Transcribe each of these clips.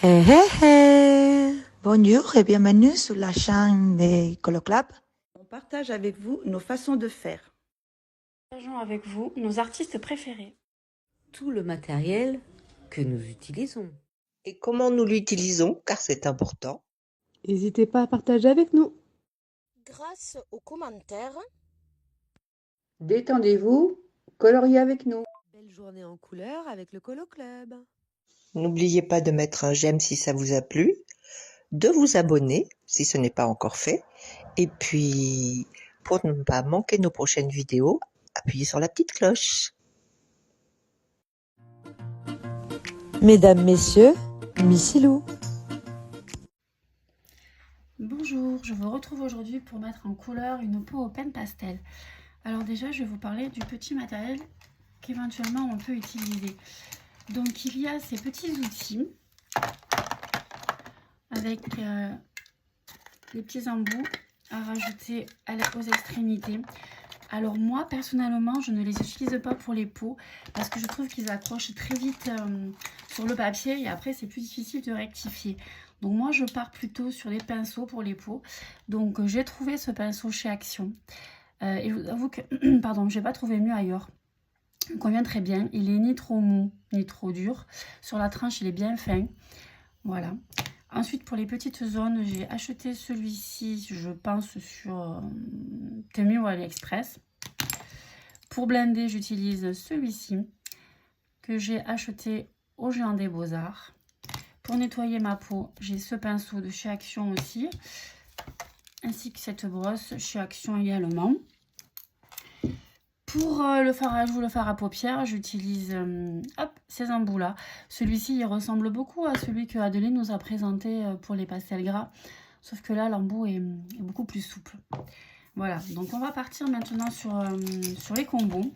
Hé hé hé! Bonjour et bienvenue sur la chaîne des Coloclab. On partage avec vous nos façons de faire. Partageons avec vous nos artistes préférés. Tout le matériel que nous utilisons. Et comment nous l'utilisons, car c'est important. N'hésitez pas à partager avec nous. Grâce aux commentaires, Détendez-vous, coloriez avec nous. Belle journée en couleur avec le Colo Club. N'oubliez pas de mettre un j'aime si ça vous a plu, de vous abonner si ce n'est pas encore fait, et puis pour ne pas manquer nos prochaines vidéos, appuyez sur la petite cloche. Mesdames, Messieurs, Missilou. Bonjour, je vous retrouve aujourd'hui pour mettre en couleur une peau au pen pastel. Alors déjà, je vais vous parler du petit matériel qu'éventuellement on peut utiliser. Donc il y a ces petits outils avec les petits embouts à rajouter aux extrémités. Alors moi personnellement je ne les utilise pas pour les peaux parce que je trouve qu'ils accrochent très vite sur le papier et après c'est plus difficile de rectifier. Donc moi je pars plutôt sur les pinceaux pour les peaux. Donc j'ai trouvé ce pinceau chez Action et je vous avoue que pardon, j'ai pas trouvé mieux ailleurs. Il convient très bien, il est ni trop mou ni trop dur. Sur la tranche il est bien fin. Voilà. Ensuite, pour les petites zones, j'ai acheté celui-ci, je pense, sur Temu ou AliExpress. Pour blender, j'utilise celui-ci que j'ai acheté au Géant des Beaux-Arts. Pour nettoyer ma peau, j'ai ce pinceau de chez Action aussi, ainsi que cette brosse chez Action également. Pour le farage ou le fard à paupières, j'utilise ces embouts-là. Celui-ci, il ressemble beaucoup à celui que Adeline nous a présenté pour les pastels gras. Sauf que là, l'embout est beaucoup plus souple. Voilà, donc on va partir maintenant sur les combos.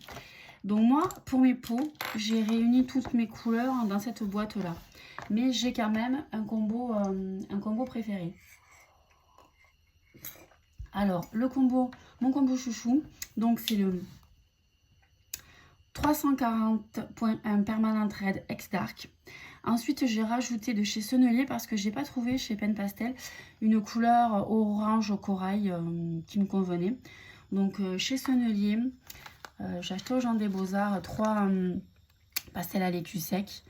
Donc moi, pour mes peaux, j'ai réuni toutes mes couleurs dans cette boîte-là. Mais j'ai quand même un combo préféré. Alors, mon combo chouchou, donc c'est le 340.1 Permanent Red X Dark. Ensuite, j'ai rajouté de chez Sennelier parce que j'ai pas trouvé chez Pen Pastel une couleur orange au corail qui me convenait. Donc chez Sennelier, j'ai acheté au Géant des Beaux-Arts 3 pastels à l'écu sec.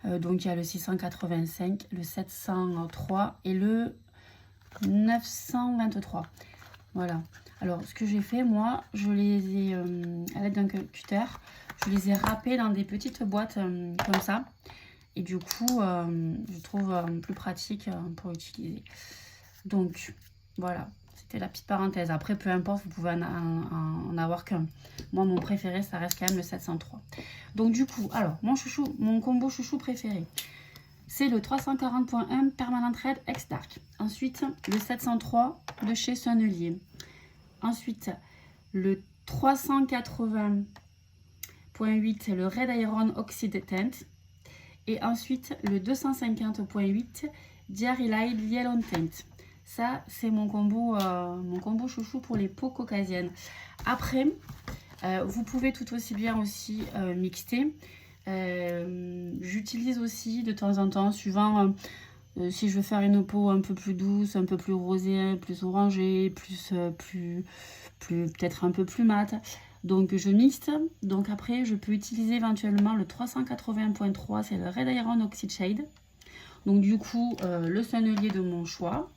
Donc il y a le 685, le 703 et le 923. Voilà. Alors, ce que j'ai fait, moi, je les ai, à l'aide d'un cutter, je les ai râpés dans des petites boîtes comme ça. Et du coup, je trouve plus pratique pour utiliser. Donc, voilà. C'était la petite parenthèse. Après, peu importe, vous pouvez en avoir qu'un. Moi, mon préféré, ça reste quand même le 703. Donc, du coup, alors, mon combo chouchou préféré, c'est le 340.1 Permanent Red X Dark. Ensuite, le 703 de chez Sennelier. Ensuite, le 380.8, le Red Iron Oxide Tint. Et ensuite, le 250.8, Diary Light Yellow Tint. Ça, c'est mon combo chouchou pour les peaux caucasiennes. Après, vous pouvez tout aussi bien aussi mixer. J'utilise aussi de temps en temps, suivant... si je veux faire une peau un peu plus douce, un peu plus rosée, plus orangée, peut-être un peu plus mate. Donc je mixte. Donc après, je peux utiliser éventuellement le 380.3, c'est le Red Iron Oxide Shade. Donc du coup, le Sennelier de mon choix.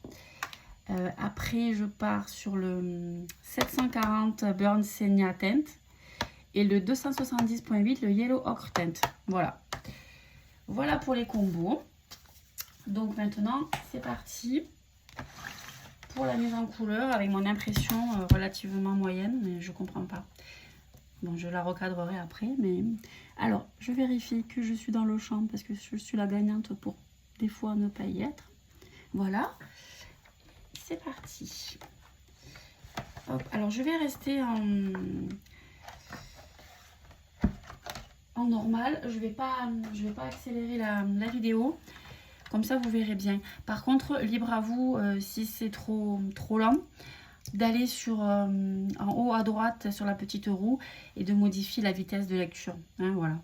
Après, je pars sur le 740 Burn Senia Tint et le 270.8, le Yellow Ochre Tint. Voilà. Voilà pour les combos. Donc maintenant, c'est parti pour la mise en couleur avec mon impression relativement moyenne, mais je comprends pas. Bon, je la recadrerai après, mais... Alors, je vérifie que je suis dans le champ parce que je suis la gagnante pour des fois ne pas y être. Voilà. C'est parti. Hop, alors je vais rester en normal. Je vais pas accélérer la vidéo. Comme ça, vous verrez bien. Par contre, libre à vous, si c'est trop lent, d'aller en haut à droite sur la petite roue et de modifier la vitesse de lecture. Hein, voilà.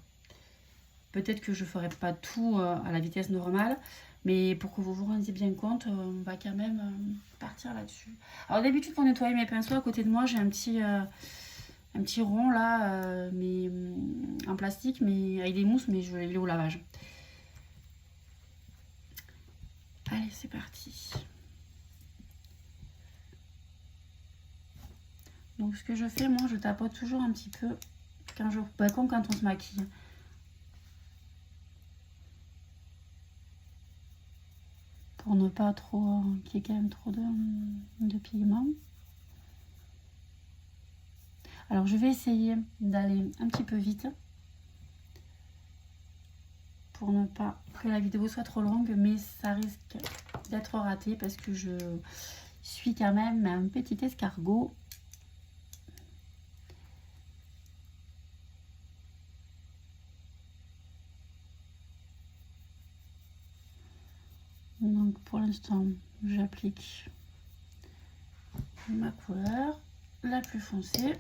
Peut-être que je ne ferai pas tout à la vitesse normale, Mais pour que vous vous rendiez bien compte, on va quand même partir là-dessus. Alors d'habitude, pour nettoyer mes pinceaux, à côté de moi, j'ai un petit rond là, mais en plastique, mais avec des mousses, mais il est au lavage. Allez, c'est parti. Donc ce que je fais, moi, je tapote toujours un petit peu comme quand on se maquille. Pour ne pas trop qu'il y ait quand même trop de pigments. Alors je vais essayer d'aller un petit peu vite pour ne pas que la vidéo soit trop longue, mais ça risque d'être raté parce que je suis quand même un petit escargot. Donc pour l'instant, j'applique ma couleur la plus foncée.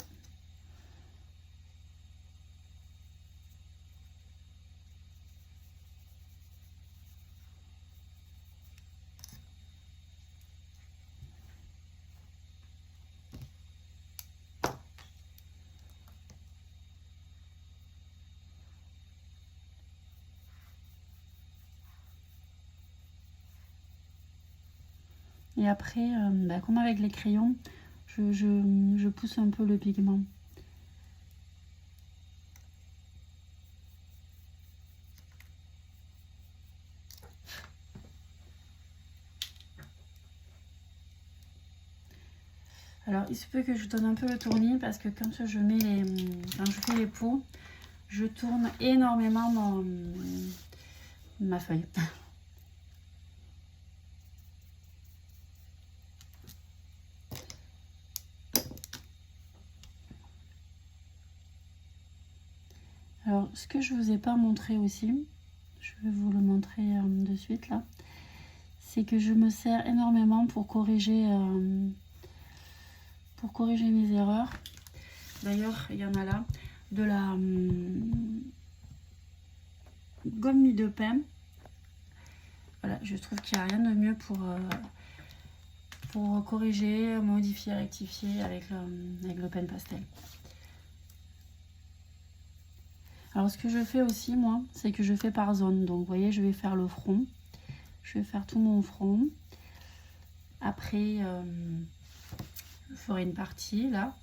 Et après, comme avec les crayons, je pousse un peu le pigment. Alors, il se peut que je donne un peu le tournis parce que quand je fais les pots, je tourne énormément ma feuille. Alors, ce que je vous ai pas montré aussi, je vais vous le montrer de suite là, c'est que je me sers énormément pour corriger mes erreurs. D'ailleurs, il y en a là, de la gomme mie de pain. Voilà, je trouve qu'il n'y a rien de mieux pour corriger, modifier, rectifier avec le pen pastel. Alors ce que je fais aussi moi, c'est que je fais par zone. Donc vous voyez, je vais faire le front, je vais faire tout mon front. Après, je ferai une partie là.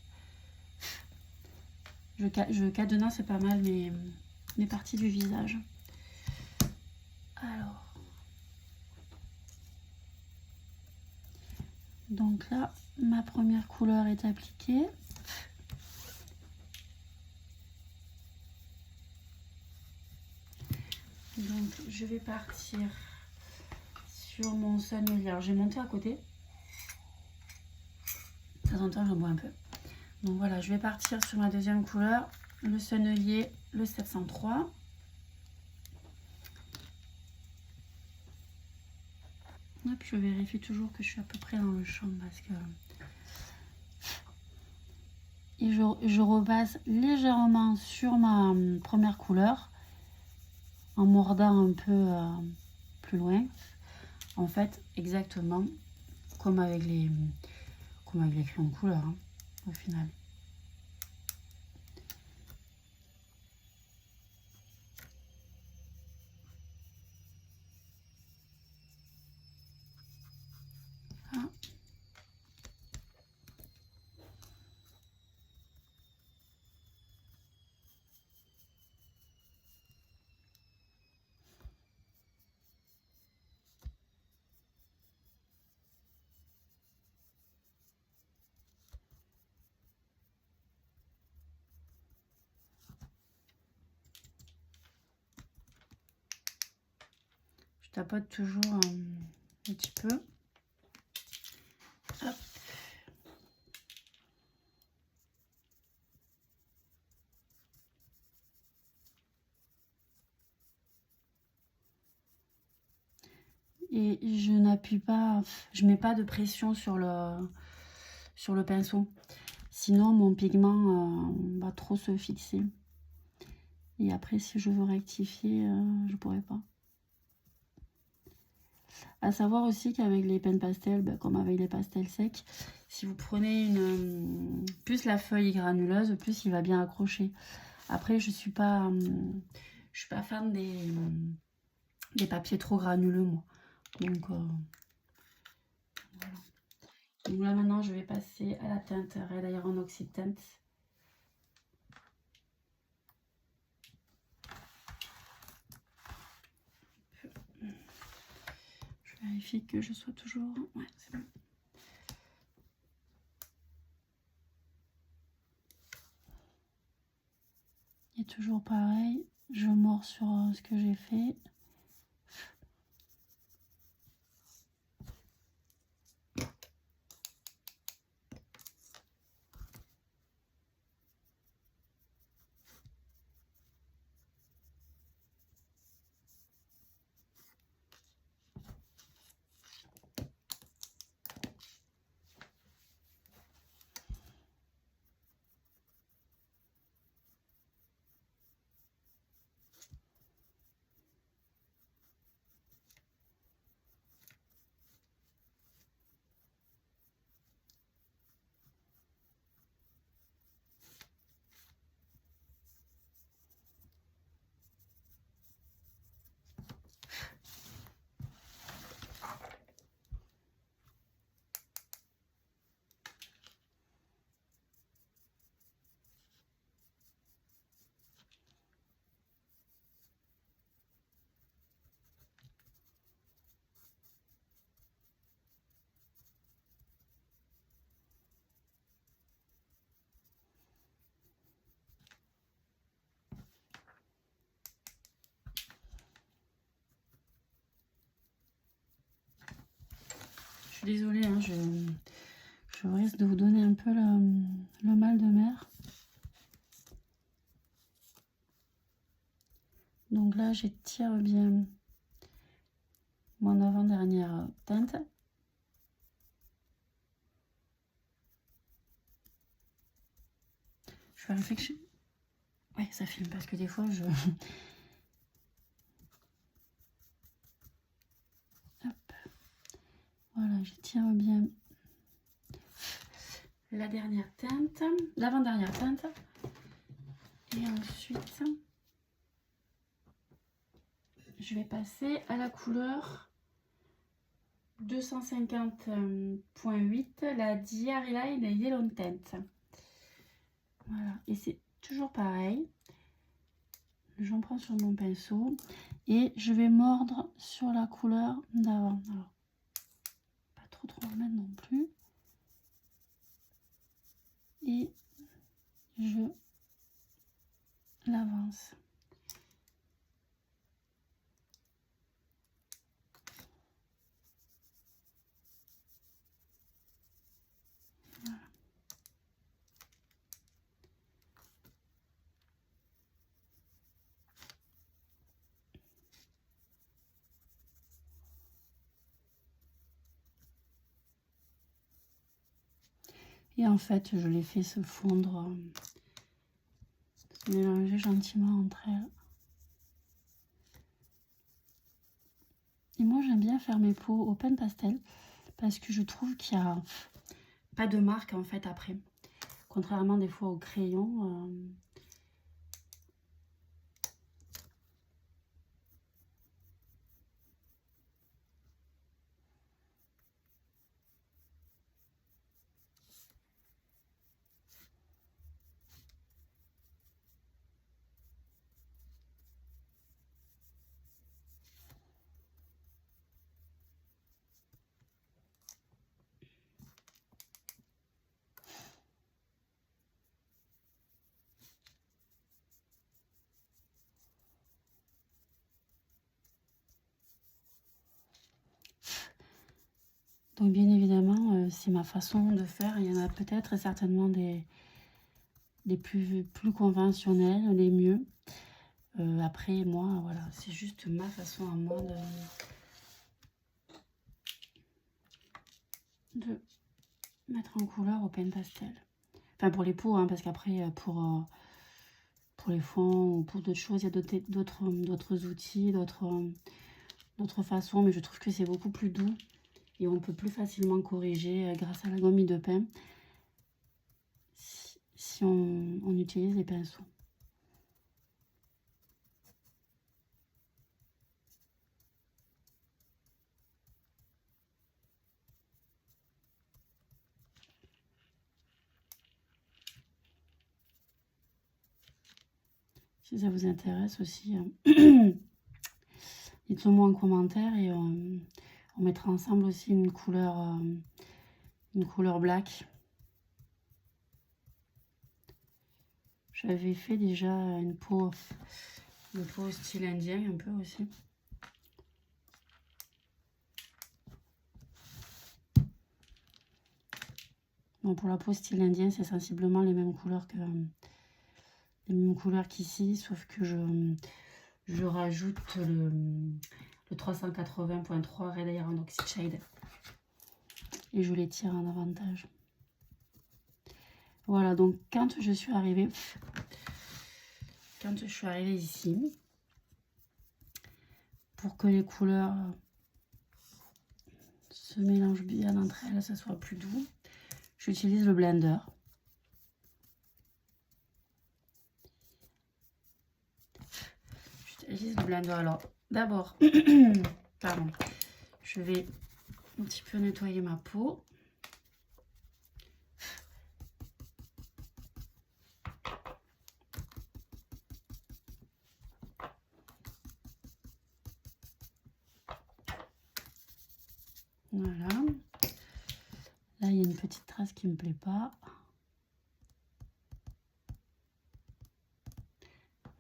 Je cadenas, c'est pas mal mes parties du visage. Alors, donc là, ma première couleur est appliquée. Donc je vais partir sur mon sonnelier. Alors j'ai monté à côté. De temps en temps j'en bois un peu. Donc voilà, je vais partir sur ma deuxième couleur, le sonnelier, le 703. Hop, je vérifie toujours que je suis à peu près dans le champ parce que... Et je repasse légèrement sur ma première couleur en mordant un peu plus loin. En fait, exactement comme avec les crayons de couleur, hein, au final. Ah. Je tapote toujours un petit peu. Hop. Et je n'appuie pas, je mets pas de pression sur le pinceau. Sinon mon pigment va trop se fixer. Et après si je veux rectifier, je pourrais pas. À savoir aussi qu'avec les pens pastel, ben, comme avec les pastels secs, si vous prenez plus la feuille est granuleuse, plus il va bien accrocher. Après, je suis pas fan des papiers trop granuleux, moi. Donc, voilà. Donc là, maintenant, je vais passer à la teinte Red Iron Oxide Tint. Je vérifie que je sois toujours... Ouais, c'est bon. Et toujours pareil, je mords sur ce que j'ai fait. Je suis désolée, hein, je risque de vous donner un peu le mal de mer. Donc là, j'étire bien mon avant-dernière teinte. Je vérifie que ouais, ça filme parce que des fois, je... Hop. Voilà, j'étire bien la dernière teinte, l'avant-dernière teinte. Et ensuite, je vais passer à la couleur 250.8, la Diary Line Yellow Tint. Voilà, et c'est toujours pareil. J'en prends sur mon pinceau et je vais mordre sur la couleur d'avant. Alors, pas trop remettre non plus. Et je l'avance. Voilà. Et en fait, je les fais se fondre, se mélanger gentiment entre elles. Et moi, j'aime bien faire mes peaux au pen pastel parce que je trouve qu'il n'y a pas de marque en fait après. Contrairement des fois au crayon. Donc bien évidemment, c'est ma façon de faire. Il y en a peut-être certainement des plus conventionnels, les mieux. Après, moi, voilà, c'est juste ma façon à moi de mettre en couleur au pen pastel. Enfin, pour les peaux, hein, parce qu'après, pour les fonds ou pour d'autres choses, il y a d'autres outils, d'autres d'autres façons, mais je trouve que c'est beaucoup plus doux. Et on peut plus facilement corriger grâce à la gomme de pin si on utilise les pinceaux. Si ça vous intéresse aussi, dites-le moi en commentaire et on mettra ensemble aussi une couleur black. J'avais fait déjà une peau style indien un peu aussi. Bon, pour la peau style indien, c'est sensiblement les mêmes couleurs qu'ici, sauf que je rajoute le 380.3 Red Iron Oxide Shade et je l'étire en avantage. Voilà, donc quand je suis arrivée ici, pour que les couleurs se mélangent bien entre elles, ça soit plus doux, j'utilise le blender. Alors, d'abord, pardon, je vais un petit peu nettoyer ma peau. Voilà. Là, il y a une petite trace qui me plaît pas.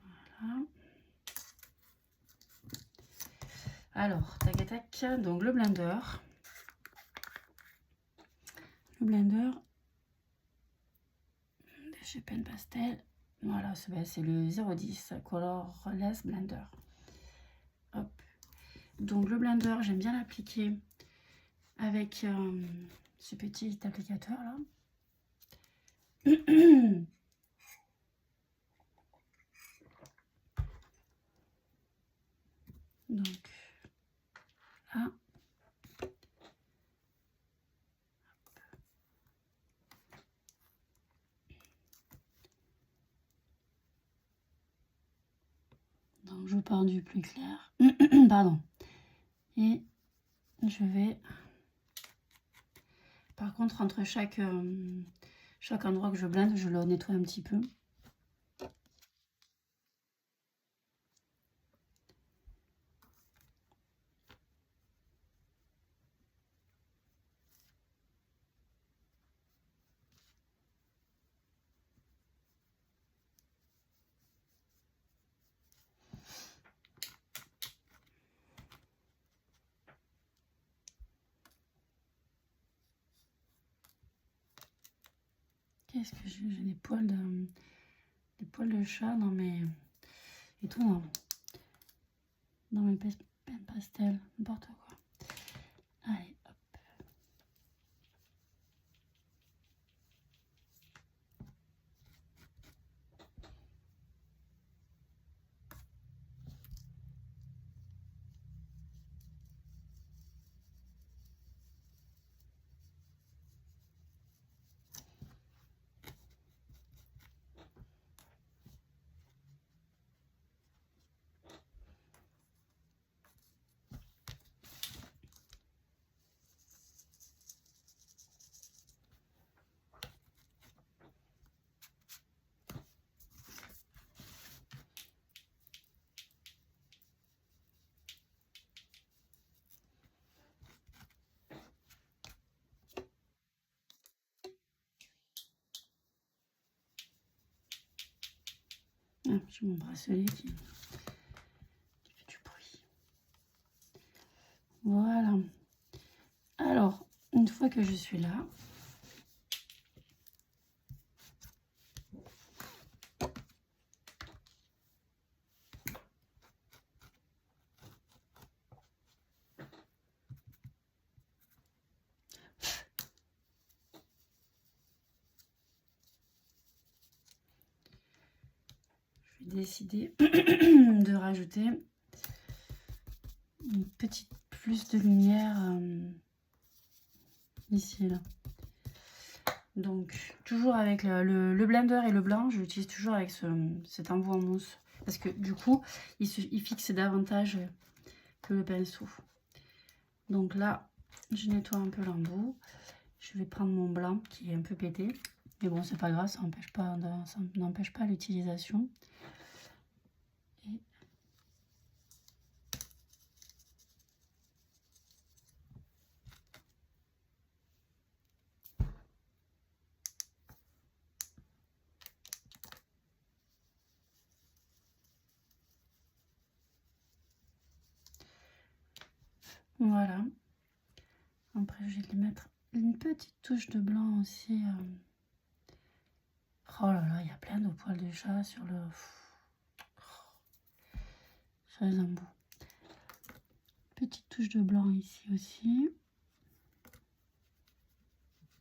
Voilà. Alors, tac tac, donc le blender. De chez Pen Pastel. Voilà, c'est le 010 Colorless Blender. Hop. Donc le blender, j'aime bien l'appliquer avec ce petit applicateur là. Donc là. Donc je pars du plus clair. Pardon. Et je vais... Par contre, entre chaque endroit que je blende, je le nettoie un petit peu. Qu'est-ce que j'ai des poils de chat dans mes... Et tout dans mes pen pastel, n'importe quoi. Allez, hop. Ah, j'ai mon bracelet qui fait du bruit. Voilà. Alors, une fois que je suis là, je vais décider de rajouter une petite plus de lumière ici là. Donc toujours avec le blender et le blanc, je l'utilise toujours avec cet embout en mousse parce que du coup il fixe davantage que le pinceau. Donc là je nettoie un peu l'embout, je vais prendre mon blanc qui est un peu pété, mais bon c'est pas grave, ça n'empêche pas l'utilisation. Et voilà. Après, je vais lui mettre une petite touche de blanc aussi. Oh là là, il y a plein de poils de chat sur les embouts. Petite touche de blanc ici aussi.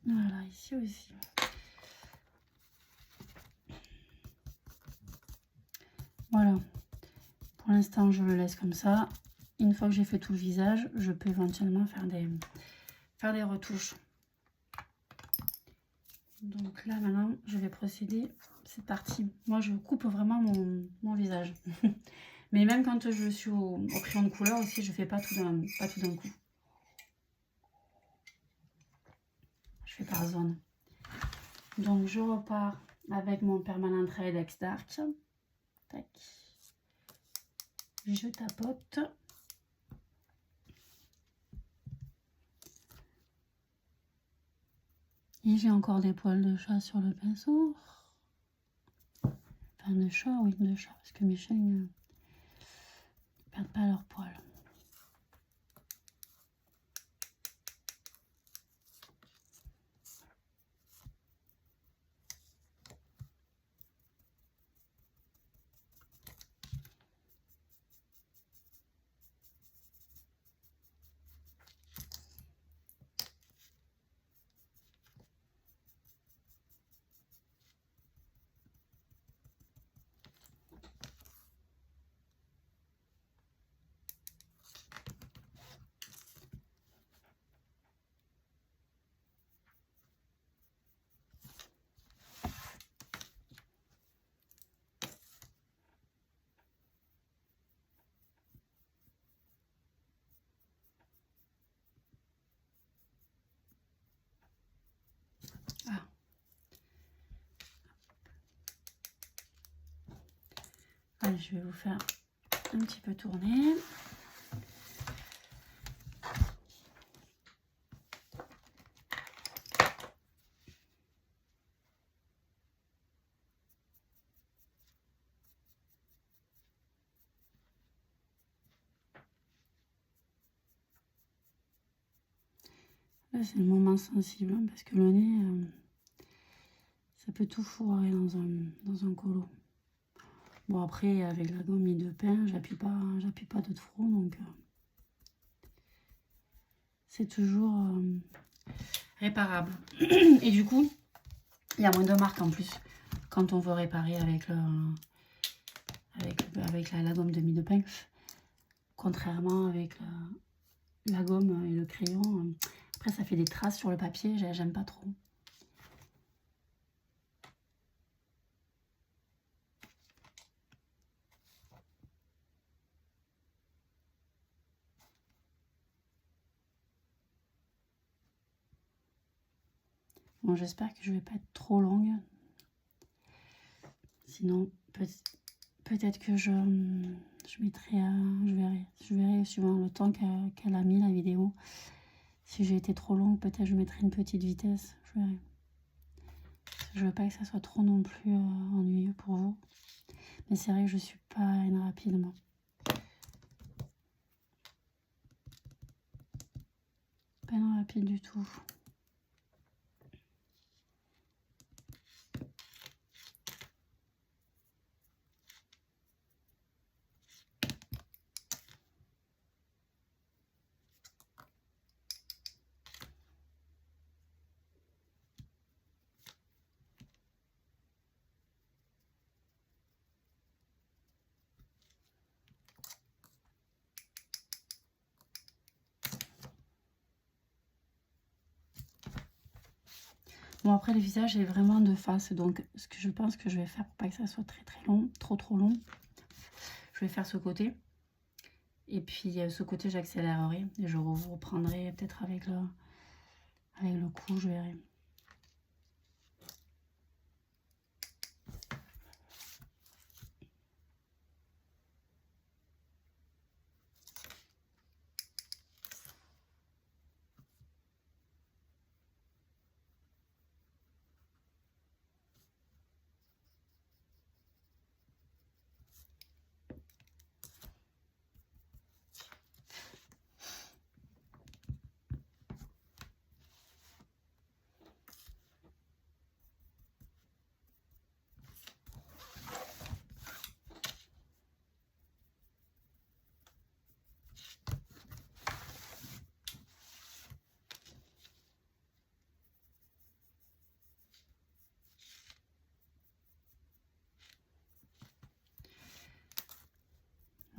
Voilà, ici aussi. Voilà. Pour l'instant, je le laisse comme ça. Une fois que j'ai fait tout le visage, je peux éventuellement faire des retouches. Donc là, maintenant, je vais procéder. C'est parti. Moi, je coupe vraiment mon visage. Mais même quand je suis au crayon de couleur aussi, je fais pas tout d'un coup. Je fais par zone. Donc, je repars avec mon Permanent Trait X Dark. Tac. Je tapote. Et j'ai encore des poils de chat sur le pinceau. Enfin, de chat, oui, de chat. Parce que mes chats, ils ne perdent pas leurs poils. Ah. Allez, je vais vous faire un petit peu tourner. Là, c'est le moment sensible, hein, parce que le nez, ça peut tout foirer dans un colo. Bon, après, avec la gomme de pain, j'appuie pas de trop, donc c'est toujours réparable. Et du coup, il y a moins de marques en plus quand on veut réparer avec la gomme de mie de pain, contrairement avec la gomme et le crayon. Après, ça fait des traces sur le papier, j'aime pas trop. Bon, j'espère que je vais pas être trop longue. Sinon, peut-être que je mettrai, je verrai suivant le temps qu'elle a mis la vidéo. Si j'ai été trop longue, peut-être je mettrai une petite vitesse. Je verrai. Je veux pas que ça soit trop non plus ennuyeux pour vous. Mais c'est vrai que je suis pas une rapide, moi. Pas une rapide du tout. Bon, après, le visage est vraiment de face. Donc, ce que je pense que je vais faire pour pas que ça soit très très long, trop long, je vais faire ce côté. Et puis, ce côté, j'accélérerai. Et je vous reprendrai peut-être avec le cou, je verrai.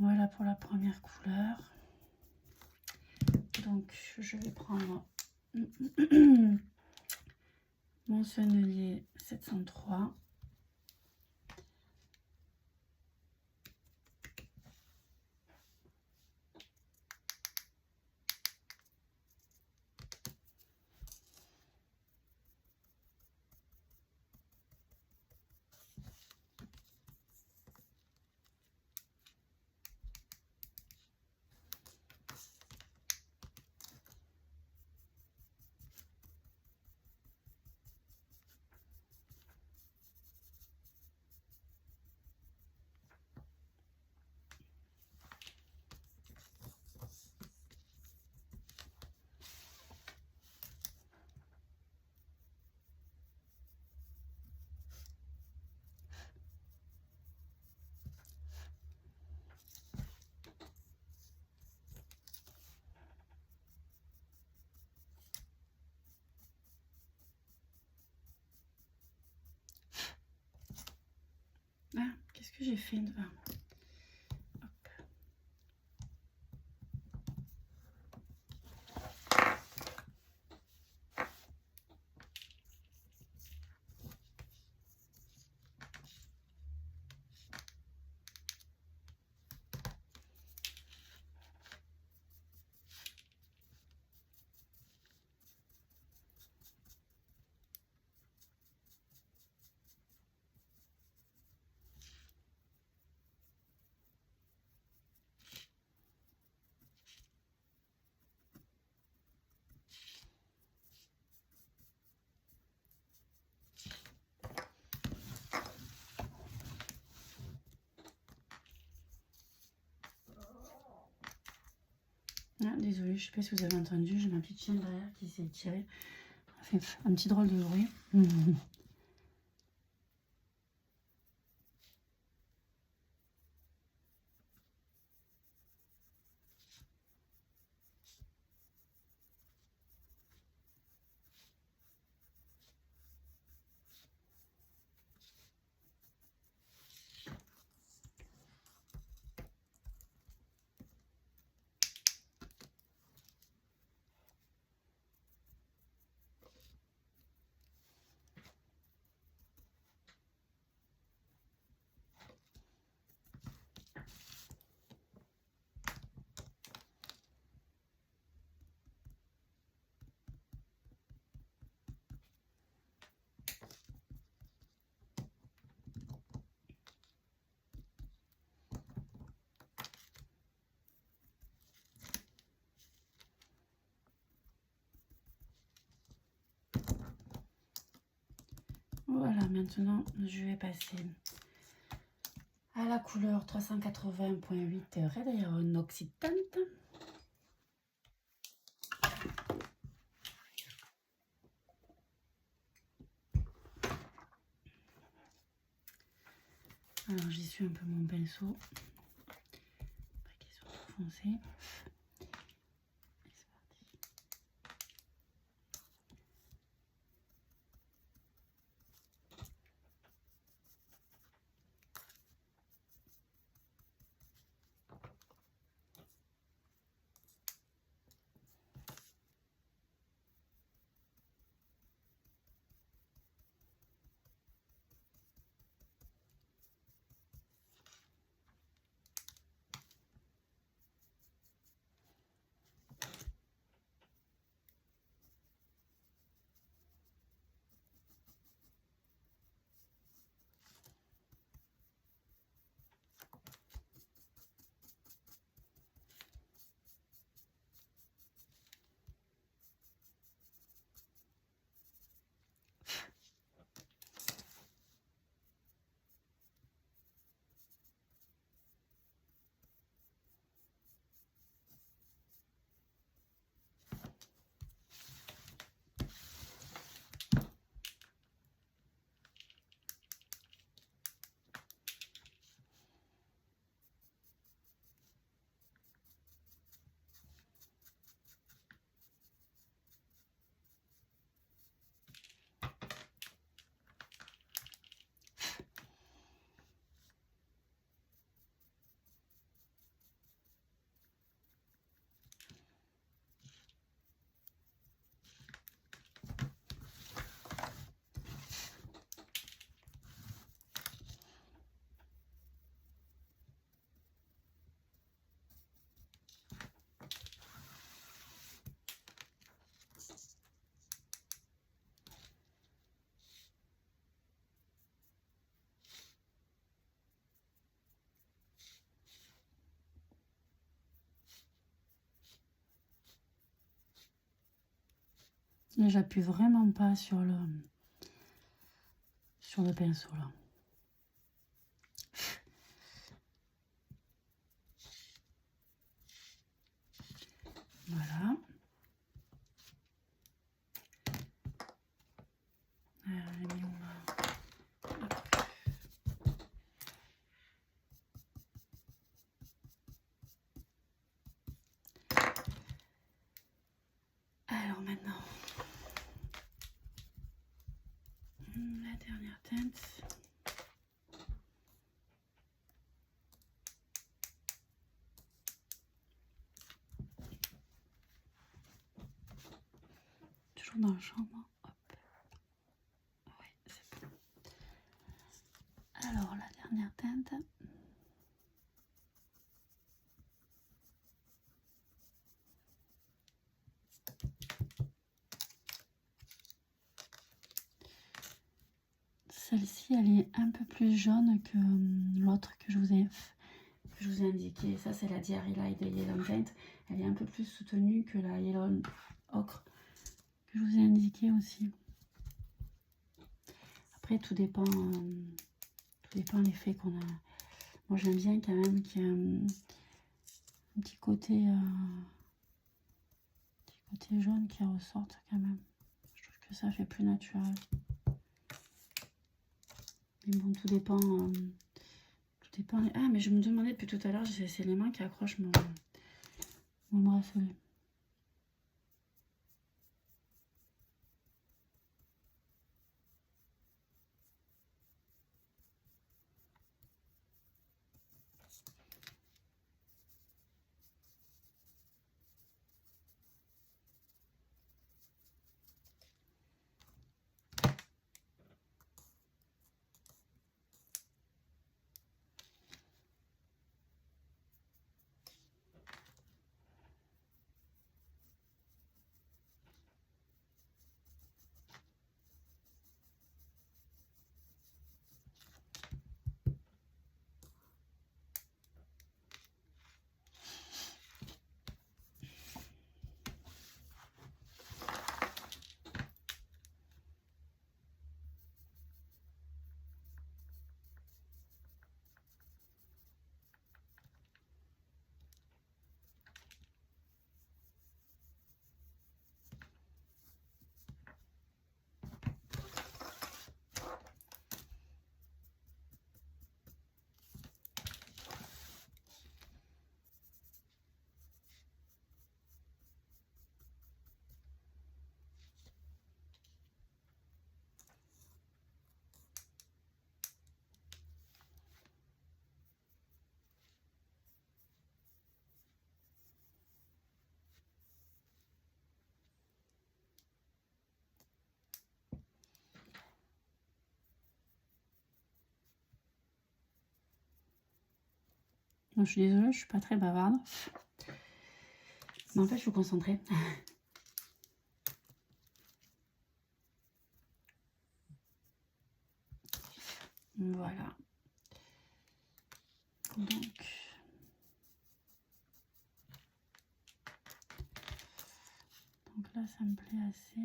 Voilà pour la première couleur. Donc, je vais prendre mon sennelier 703. Ah, qu'est-ce que j'ai fait devant? Ah, désolée, je sais pas si vous avez entendu, j'ai ma petite chienne derrière qui s'est tirée. Elle fait un petit drôle de bruit. Voilà, maintenant je vais passer à la couleur 380.8 Red Iron Oxydant. Alors j'y suis un peu mon pinceau, après qu'il soit trop foncé. Et j'appuie vraiment pas sur le pinceau là. Voilà. Elle est mis où, là? Alors maintenant, la dernière teinte. Toujours dans la chambre. Hop. Oui, c'est bon. Alors la dernière teinte. Celle-ci, elle est un peu plus jaune que l'autre que je vous ai indiqué. Ça, c'est la Diary Light de Yellow Paint. Elle est un peu plus soutenue que la Yellow Ocre que je vous ai indiqué aussi. Après, tout dépend l'effet qu'on a. Moi, j'aime bien quand même qu'il y ait un petit côté jaune qui ressorte quand même. Je trouve que ça fait plus naturel. Mais bon, tout dépend. Ah, mais je me demandais depuis tout à l'heure, c'est les mains qui accrochent mon bracelet. Donc, je suis désolée, je suis pas très bavarde. Mais en fait, je suis concentrée. Voilà. Donc là, ça me plaît assez.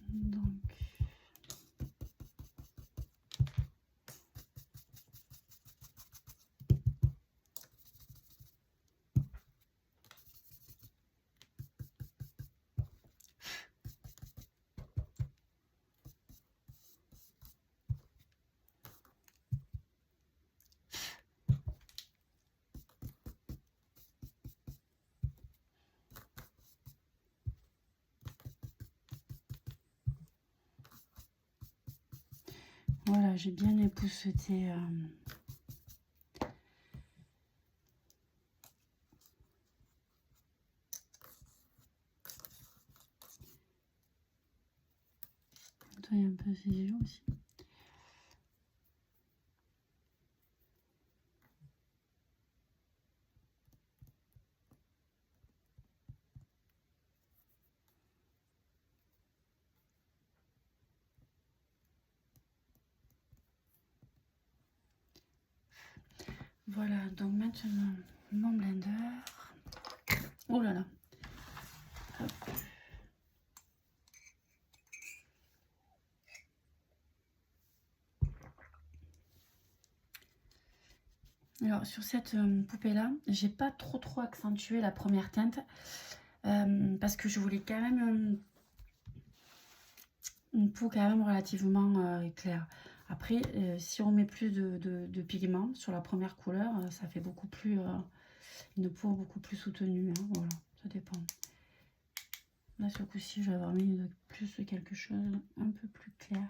Donc, voilà, j'ai bien épousseté nettoyer un peu ses yeux aussi. Voilà, donc maintenant mon blender. Oh là là. Hop. Alors sur cette poupée là, j'ai pas trop accentué la première teinte parce que je voulais quand même une peau quand même relativement claire. Après, si on met plus de pigments sur la première couleur, ça fait beaucoup plus une peau beaucoup plus soutenue. Hein, voilà, ça dépend. Là, ce coup-ci, je vais avoir mis plus de quelque chose un peu plus clair.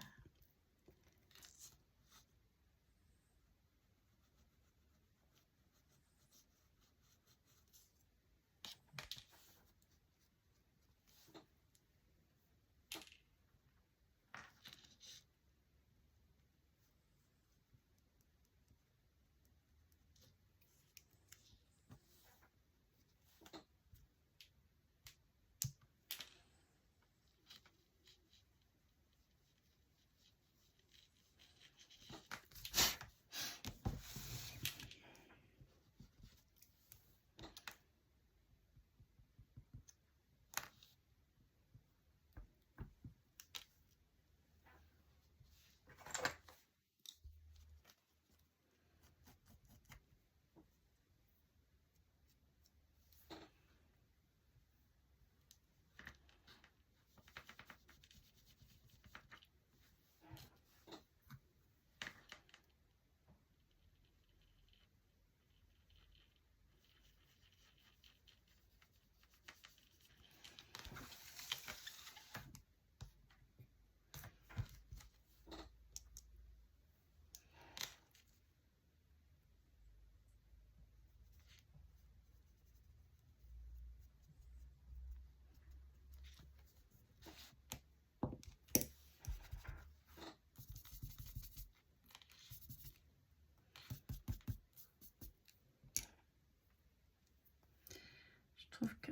Je trouve que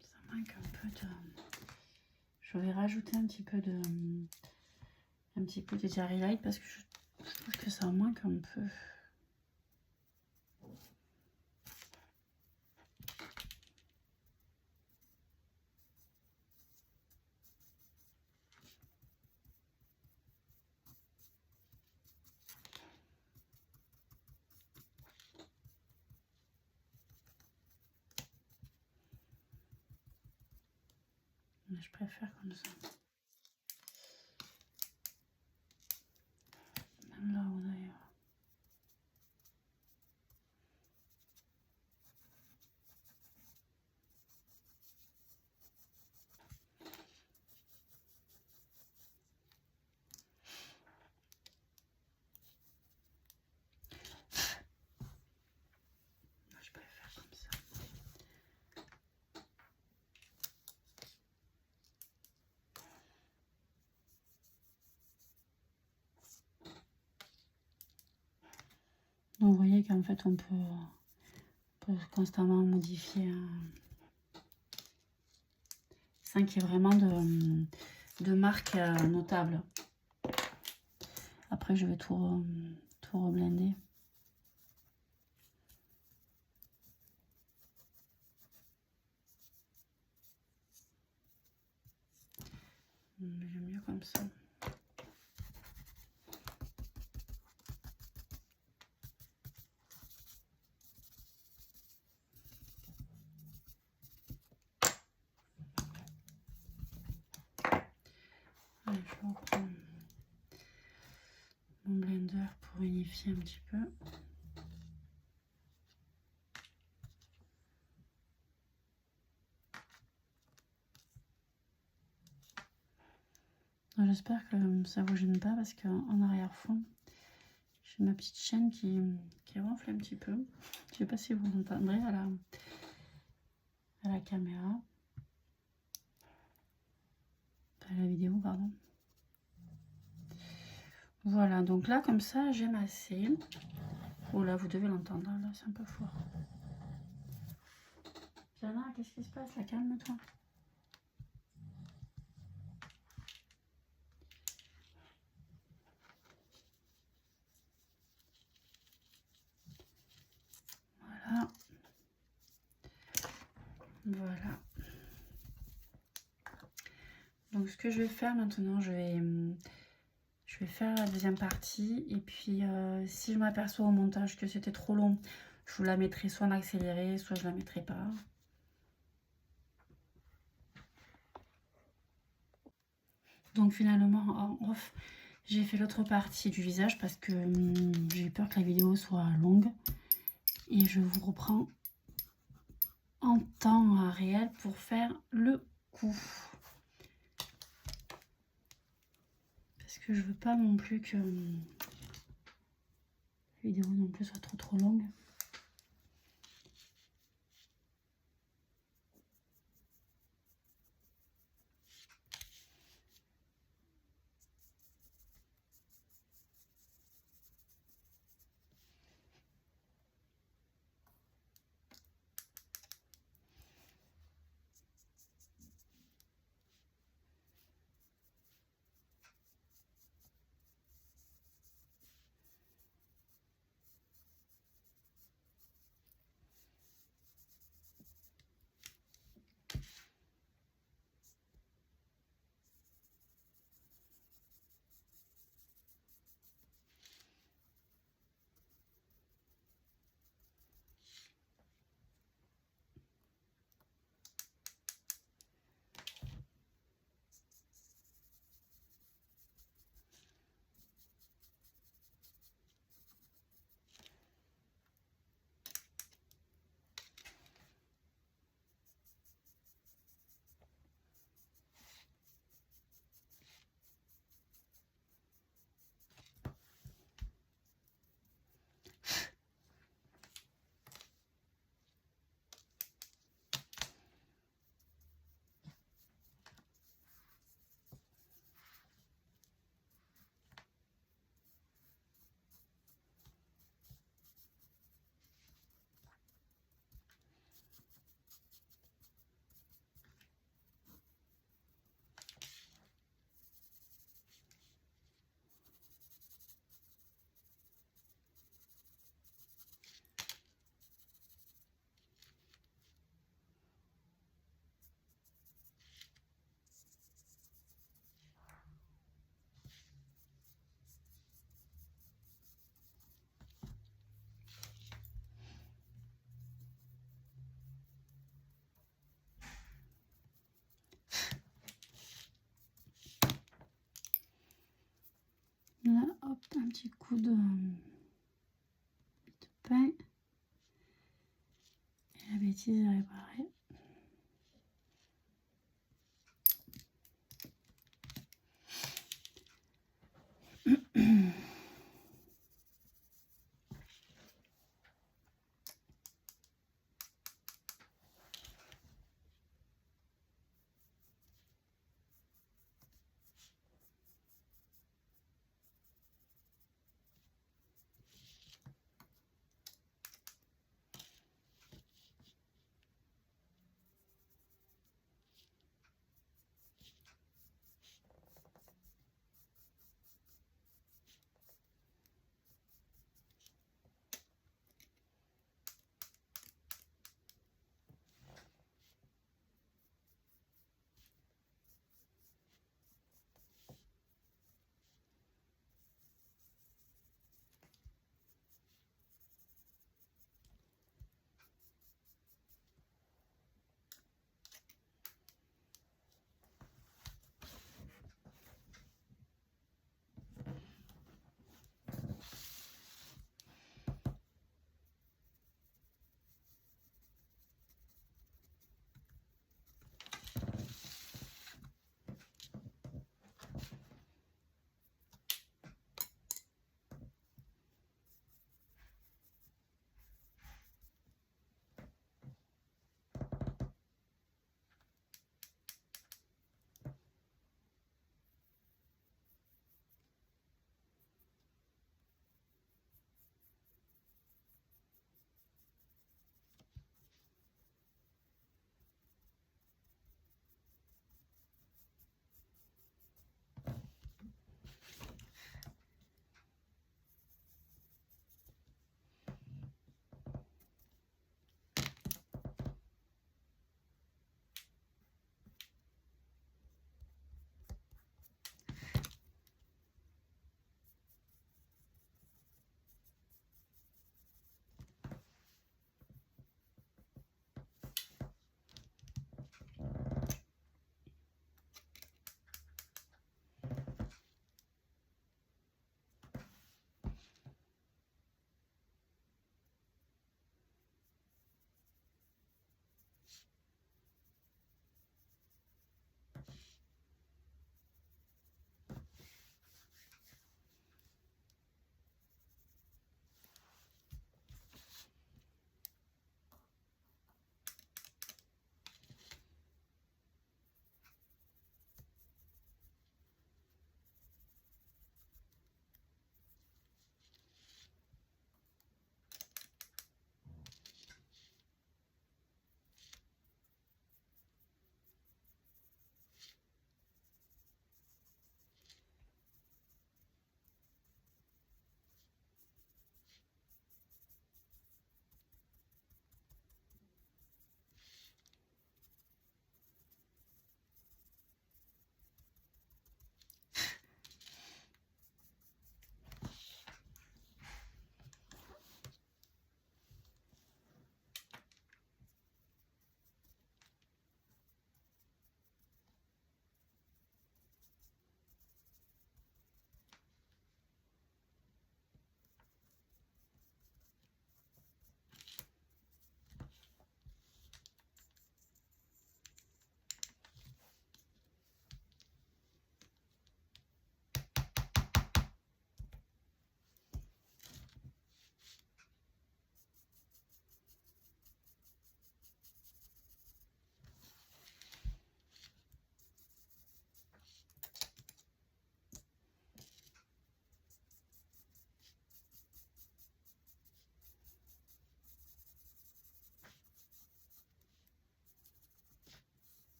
ça manque un peu de... Je vais rajouter un petit peu de Diary Light parce que je trouve que ça manque un peu. Mais je préfère comme ça. Même là-haut d'ailleurs. Je préfère comme ça. Donc vous voyez qu'en fait on peut constamment modifier sans qu'il y ait vraiment de marques notables. Après je vais tout reblender. J'aime mieux comme ça. Allez, je reprends mon blender pour unifier un petit peu. J'espère que ça vous gêne pas parce qu'en arrière-fond, j'ai ma petite chaîne qui ronfle un petit peu. Je sais pas si vous entendrez à la caméra. À la vidéo, pardon. Voilà, donc là, comme ça, j'ai massé. Oh là, vous devez l'entendre, là, c'est un peu fort. Diana, qu'est-ce qui se passe là? Calme-toi. Voilà. Voilà. Donc ce que je vais faire maintenant, je vais faire la deuxième partie. Et puis si je m'aperçois au montage que c'était trop long, je vous la mettrai soit en accéléré, soit je la mettrai pas. Donc finalement en off, j'ai fait l'autre partie du visage parce que j'ai peur que la vidéo soit longue. Et je vous reprends en temps réel pour faire le coup. Parce que je veux pas non plus que la vidéo non plus soit trop longue. Là, hop, un petit coup de pain. Et la bêtise est réparée.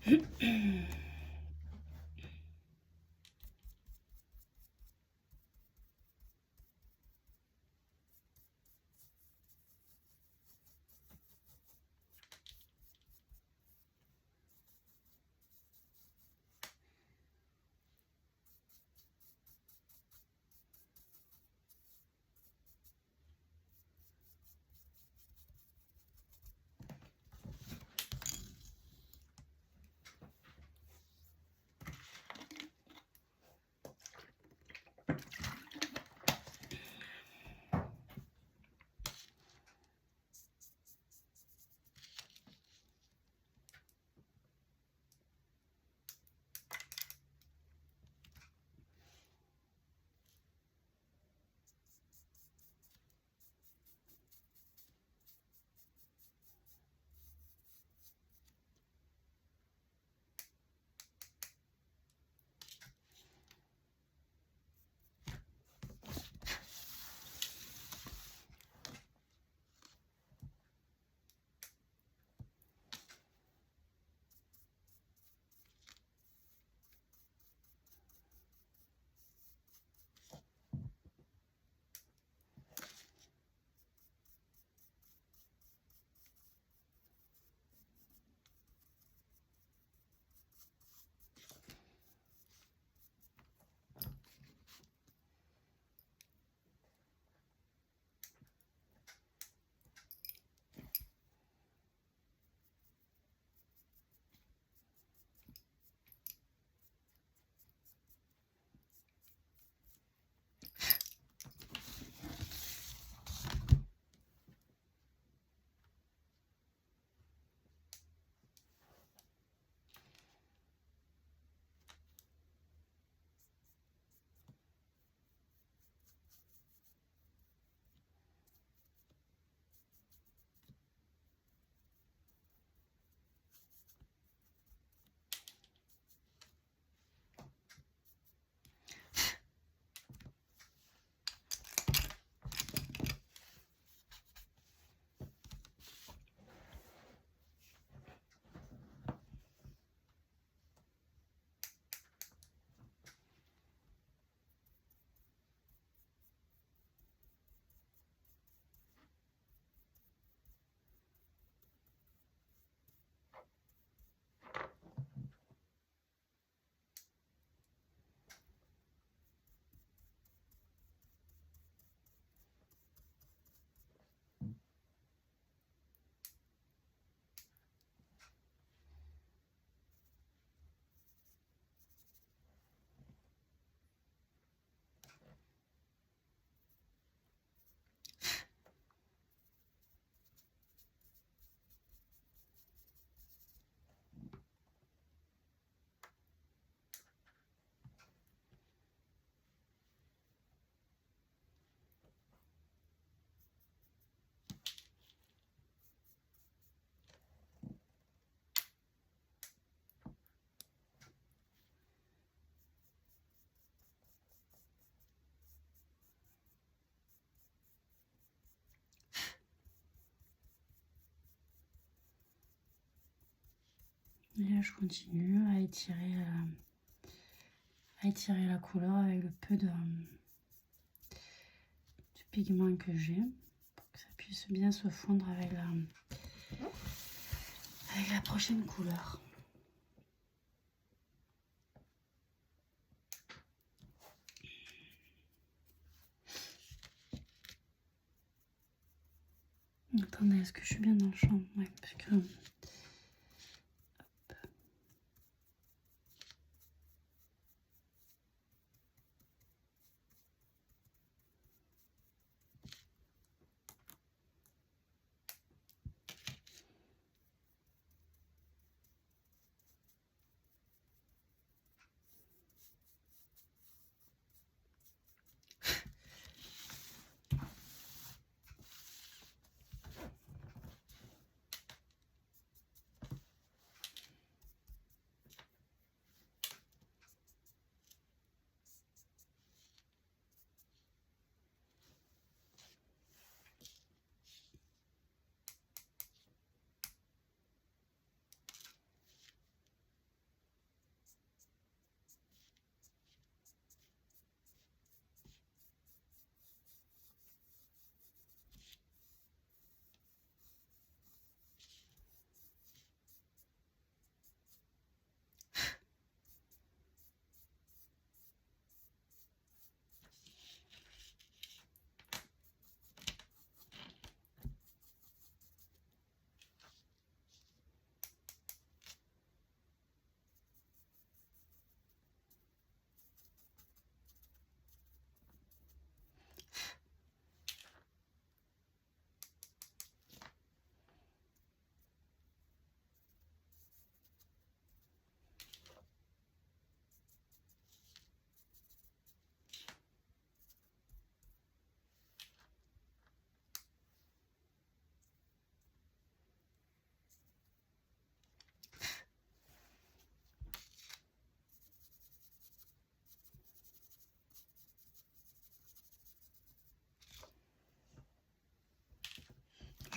Et là, je continue à étirer la couleur avec le peu de pigment que j'ai pour que ça puisse bien se fondre avec la prochaine couleur. Attendez, est-ce que je suis bien dans le champ? Ouais, parce que...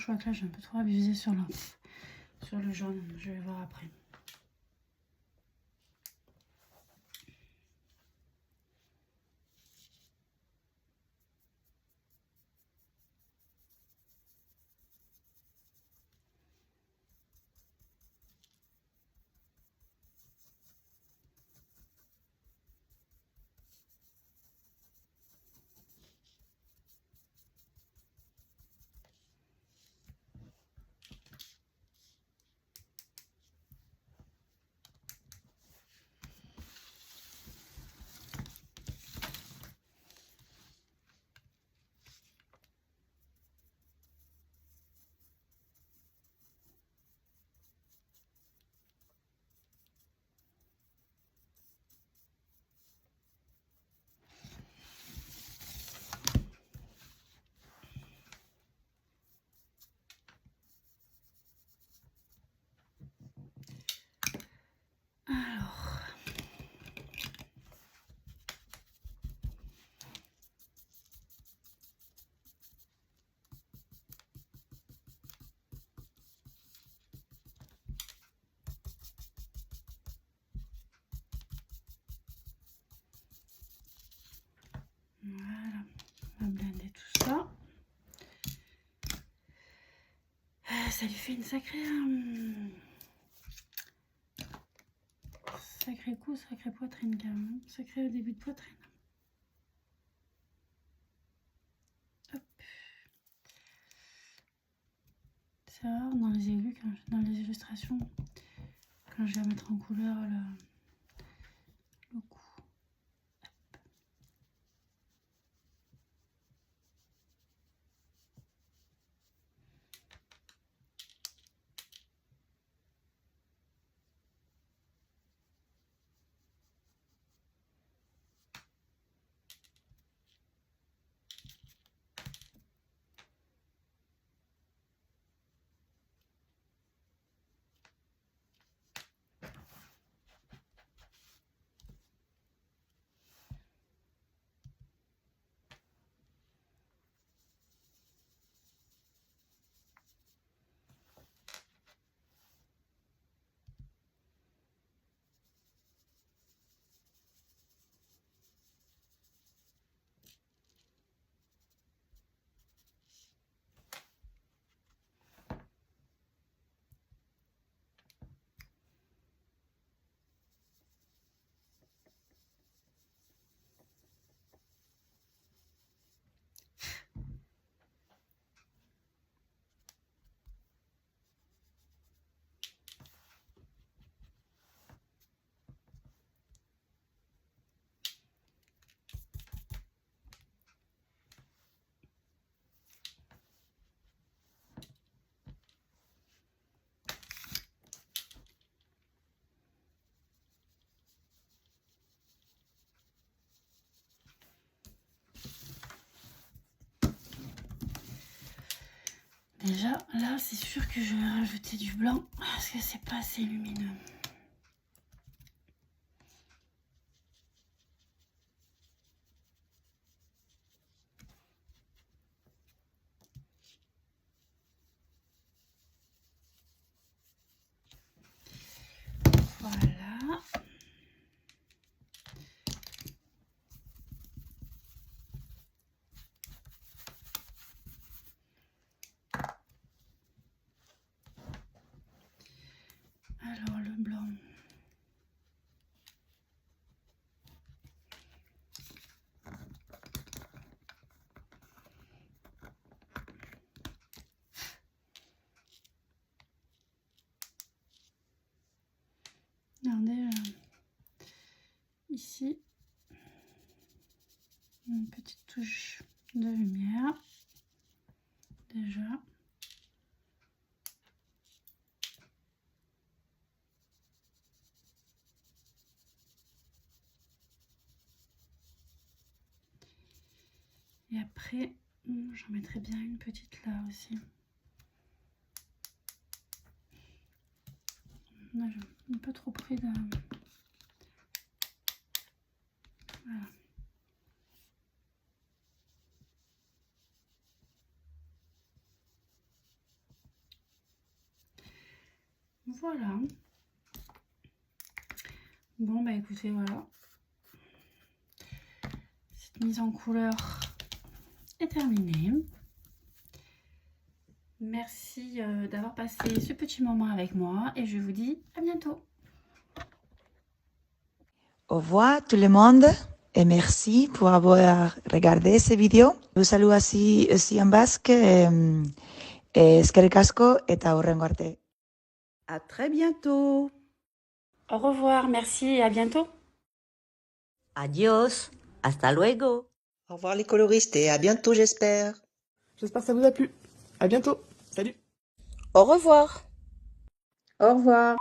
je crois que là j'ai un peu trop abusé sur le jaune. Je vais voir après. Alors, voilà, on va blender tout ça. Ça lui fait une sacrée sacré coup, sacré poitrine quand même, sacré début de poitrine. Hop. C'est rare dans les aigus, dans les illustrations, quand je vais mettre en couleur le cou. Déjà, là, c'est sûr que je vais rajouter du blanc parce que c'est pas assez lumineux. Voilà. Alors, le blanc. Regardez, ici, une petite touche de lumière, déjà. Et après, j'en mettrai bien une petite là aussi. Là, j'ai un peu trop pris de... Voilà. Voilà. Bon, bah écoutez, voilà. Cette mise en couleur est terminée. Merci d'avoir passé ce petit moment avec moi et je vous dis à bientôt. Au revoir tout le monde et merci pour avoir regardé cette vidéo. Je vous salue aussi en basque et eskerrik asko eta hurrengo arte. À très bientôt. Au revoir, merci et à bientôt. Adios, hasta luego. Au revoir les coloristes et à bientôt j'espère. J'espère que ça vous a plu. À bientôt. Salut. Au revoir. Au revoir.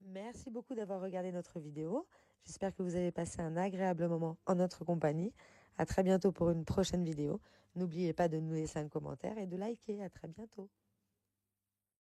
Merci beaucoup d'avoir regardé notre vidéo. J'espère que vous avez passé un agréable moment en notre compagnie. À très bientôt pour une prochaine vidéo. N'oubliez pas de nous laisser un commentaire et de liker. À très bientôt.